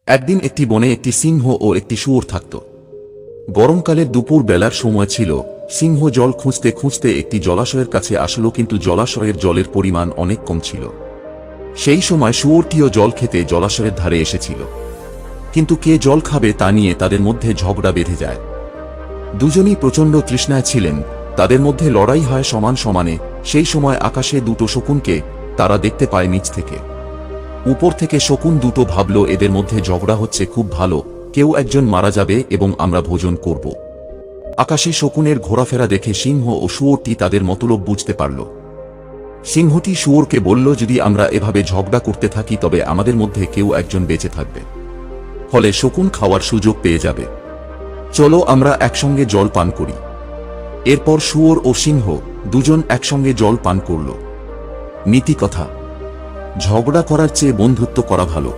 একদিন একটি বনে একটি সিংহ ও একটি শুয়োর থাকত। গরমকালের দুপুর বেলার সময় ছিল। সিংহ জল খুঁজতে খুঁজতে একটি জলাশয়ের কাছে আসলো, কিন্তু জলাশয়ের জলের পরিমাণ অনেক কম ছিল। সেই সময় শুয়োরটিও জল খেতে জলাশয়ের ধারে এসেছিল, কিন্তু কে জল খাবে তা নিয়ে তাদের মধ্যে ঝগড়া বেঁধে যায়। দুজনই প্রচণ্ড তৃষ্ণায় ছিলেন, তাদের মধ্যে লড়াই হয় সমান সমানে। সেই সময় আকাশে দুটো শকুনকে তারা দেখতে পায় নিচ থেকে। উপর থেকে শকুন দুটো ভাবল, এদের মধ্যে ঝগড়া হচ্ছে, খুব ভালো, কেউ একজন মারা যাবে এবং আমরা ভোজন করব। আকাশে শকুনের ঘোরাফেরা দেখে সিংহ ও শুয়োরটি তাদের মতলব বুঝতে পারল। সিংহটি শুয়োরকে বলল, যদি আমরা এভাবে ঝগড়া করতে থাকি তবে আমাদের মধ্যে কেউ একজন বেঁচে থাকবে, ফলে শকুন খাওয়ার সুযোগ পেয়ে যাবে। চলো আমরা একসঙ্গে জল পান করি। এরপর শুয়োর ও সিংহ দুজন একসঙ্গে জল পান করল। নীতি কথা: ঝগড়া করার চেয়ে বন্ধুত্ব করা ভালো।